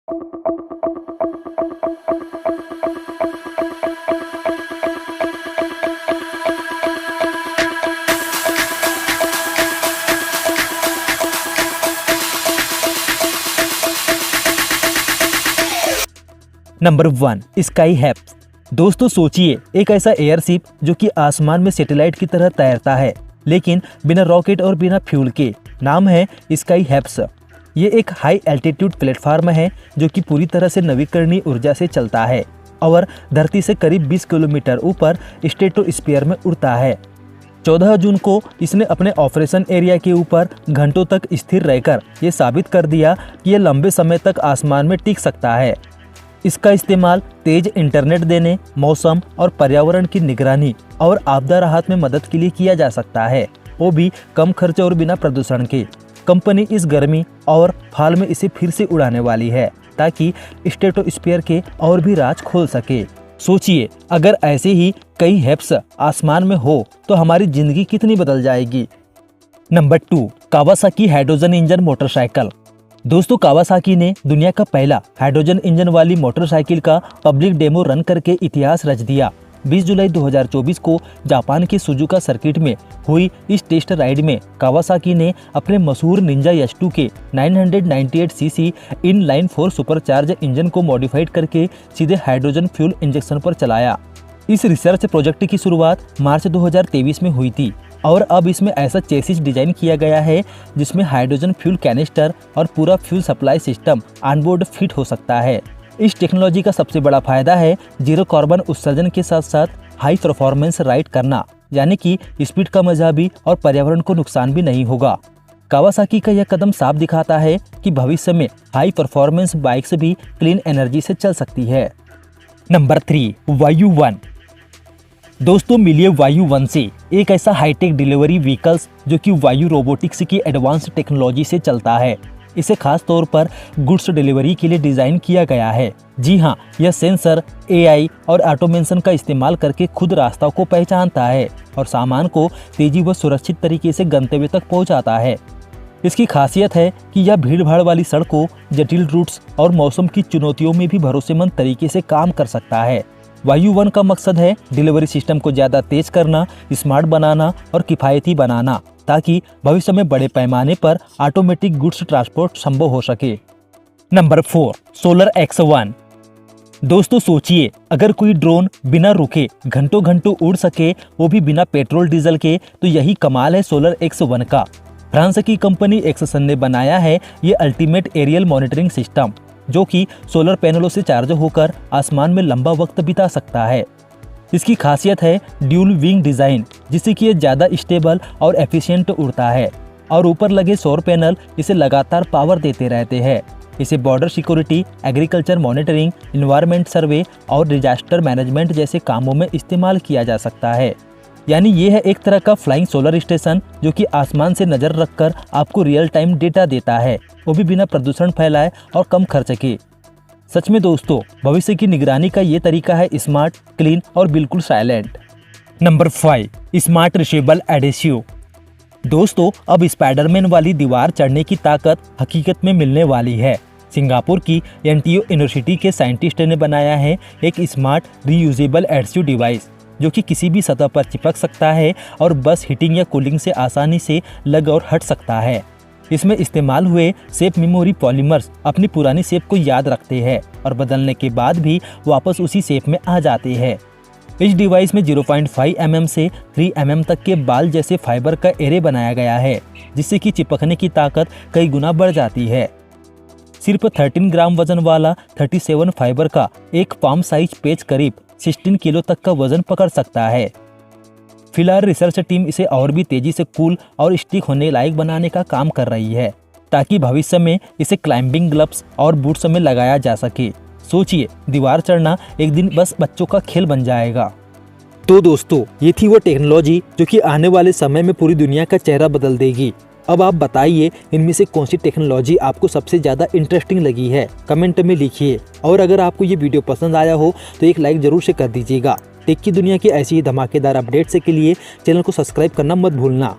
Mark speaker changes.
Speaker 1: Number 1, sky HEPS. दोस्तों सोचिए, एक ऐसा एयरशिप जो कि आसमान में सैटेलाइट की तरह तैरता है, लेकिन बिना रॉकेट और बिना फ्यूल के। नाम है स्काई हैप्स। ये एक हाई एल्टीट्यूड प्लेटफार्म है जो कि पूरी तरह से नवीकरणीय ऊर्जा से चलता है और धरती से करीब 20 किलोमीटर ऊपर स्ट्रेटोस्फीयर में उड़ता है। 14 जून को इसने अपने ऑपरेशन एरिया के ऊपर घंटों तक स्थिर रहकर ये साबित कर दिया कि यह लंबे समय तक आसमान में टिक सकता है। इसका इस्तेमाल तेज इंटरनेट देने, मौसम और पर्यावरण की निगरानी और आपदा राहत में मदद के लिए किया जा सकता है, वो भी कम खर्च और बिना प्रदूषण के। कंपनी इस गर्मी और फाल में इसे फिर से उड़ाने वाली है ताकि स्ट्रेटोस्फीयर के और भी राज खोल सके। सोचिए, अगर ऐसे ही कई हैप्स आसमान में हो तो हमारी जिंदगी कितनी बदल जाएगी। Number 2, Kawasaki hydrogen engine motorcycle. दोस्तों, कावासाकी ने दुनिया का पहला हाइड्रोजन इंजन वाली मोटरसाइकिल का पब्लिक डेमो रन करके इतिहास रच दिया। 20 जुलाई 2024 को जापान के सुजुका सर्किट में हुई इस टेस्ट राइड में कावासाकी ने अपने मशहूर निंजा एच2 के 998 सीसी इनलाइन 4 सुपरचार्ज इंजन को मॉडिफाइड करके सीधे हाइड्रोजन फ्यूल इंजेक्शन पर चलाया। इस रिसर्च प्रोजेक्ट की शुरुआत मार्च 2023 में हुई थी और अब इसमें ऐसा चेसिस डिजाइन किया गया है जिसमें हाइड्रोजन फ्यूल कैनिस्टर और पूरा fuel supply system onboard fit हो सकता है। इस टेक्नोलॉजी का सबसे बड़ा फायदा है जीरो कार्बन उत्सर्जन के साथ साथ हाई परफॉर्मेंस राइड करना, यानी कि स्पीड का मजा भी और पर्यावरण को नुकसान भी नहीं होगा। कावासाकी का यह कदम साफ दिखाता है कि भविष्य में हाई परफॉर्मेंस बाइक्स भी क्लीन एनर्जी से चल सकती है। नंबर 3, वायु वन। दोस्तों, मिलिए वायु वन से, एक ऐसा हाईटेक डिलीवरी व्हीकल्स जो कि वायु रोबोटिक्स की एडवांस टेक्नोलॉजी से चलता है। इसे खास तौर पर गुड्स डिलीवरी के लिए डिजाइन किया गया है। जी हाँ, यह सेंसर, एआई और ऑटोमेशन का इस्तेमाल करके खुद रास्ता को पहचानता है और सामान को तेजी व सुरक्षित तरीके से गंतव्य तक पहुंचाता है। इसकी खासियत है कि यह भीड़ भाड़ वाली सड़कों, जटिल रूट्स और मौसम की चुनौतियों में भी भरोसेमंद तरीके से काम कर सकता है। वायु वन का मकसद है डिलीवरी सिस्टम को ज़्यादा तेज करना, स्मार्ट बनाना और किफ़ायती बनाना, ताकि भविष्य में बड़े पैमाने पर ऑटोमेटिक गुड्स ट्रांसपोर्ट संभव हो सके। Number 4, solar X1। दोस्तों सोचिए, अगर कोई ड्रोन बिना रुके घंटों घंटों उड़ सके, वो भी बिना पेट्रोल डीजल के, तो यही कमाल है सोलर X1 का। फ्रांस की कंपनी एक्ससन ने बनाया है ये अल्टीमेट एरियल मॉनिटरिंग सिस्टम, जो कि सोलर पैनलों से चार्ज होकर आसमान में लंबा वक्त बिता सकता है। इसकी खासियत है ड्यूल विंग डिजाइन, जिससे कि ये ज़्यादा स्टेबल और एफिशिएंट उड़ता है और ऊपर लगे सौर पैनल इसे लगातार पावर देते रहते हैं। इसे border security, agriculture monitoring, environment survey और डिजास्टर मैनेजमेंट जैसे कामों में इस्तेमाल किया जा सकता है। यानी ये है एक तरह का फ्लाइंग सोलर स्टेशन जो कि आसमान से नज़र रखकर आपको रियल टाइम डेटा देता है, वो भी बिना प्रदूषण फैलाए और कम खर्च के। सच में दोस्तों, भविष्य की निगरानी का ये तरीका है स्मार्ट, क्लीन और बिल्कुल silent. Number 5, smart reachable adhesive. दोस्तों, अब स्पाइडरमैन वाली दीवार चढ़ने की ताकत हकीकत में मिलने वाली है। सिंगापुर की एनटीयू यूनिवर्सिटी के साइंटिस्ट ने बनाया है एक स्मार्ट रीयूजेबल एडेसिव डिवाइस जो कि किसी भी सतह पर चिपक सकता है और बस हीटिंग या कूलिंग से आसानी से लग और हट सकता है। इसमें इस्तेमाल हुए शेप मेमोरी पॉलीमर्स अपनी पुरानी शेप को याद रखते हैं और बदलने के बाद भी वापस उसी शेप में आ जाते हैं। इस डिवाइस में 0.5 mm से 3 mm तक के बाल जैसे फाइबर का एरे बनाया गया है, जिससे कि चिपकने की ताकत कई गुना बढ़ जाती है। सिर्फ 13 ग्राम वजन वाला 37 फाइबर का एक पाम साइज पेच करीब 16 किलो तक का वजन पकड़ सकता है। फिलहाल रिसर्च टीम इसे और भी तेजी से कूल और स्टिक होने लायक बनाने का काम कर रही है, ताकि भविष्य में इसे क्लाइंबिंग ग्लव्स और बूट्स में लगाया जा सके। सोचिए, दीवार चढ़ना एक दिन बस बच्चों का खेल बन जाएगा। तो दोस्तों, ये थी वो टेक्नोलॉजी जो कि आने वाले समय में पूरी दुनिया का चेहरा बदल देगी। अब आप बताइए, इनमें से कौन सी टेक्नोलॉजी आपको सबसे ज़्यादा इंटरेस्टिंग लगी है, कमेंट में लिखिए। और अगर आपको ये वीडियो पसंद आया हो तो एक लाइक जरूर से कर दीजिएगा। टेक की दुनिया की ऐसी ही धमाकेदार अपडेट्स के लिए चैनल को सब्सक्राइब करना मत भूलना।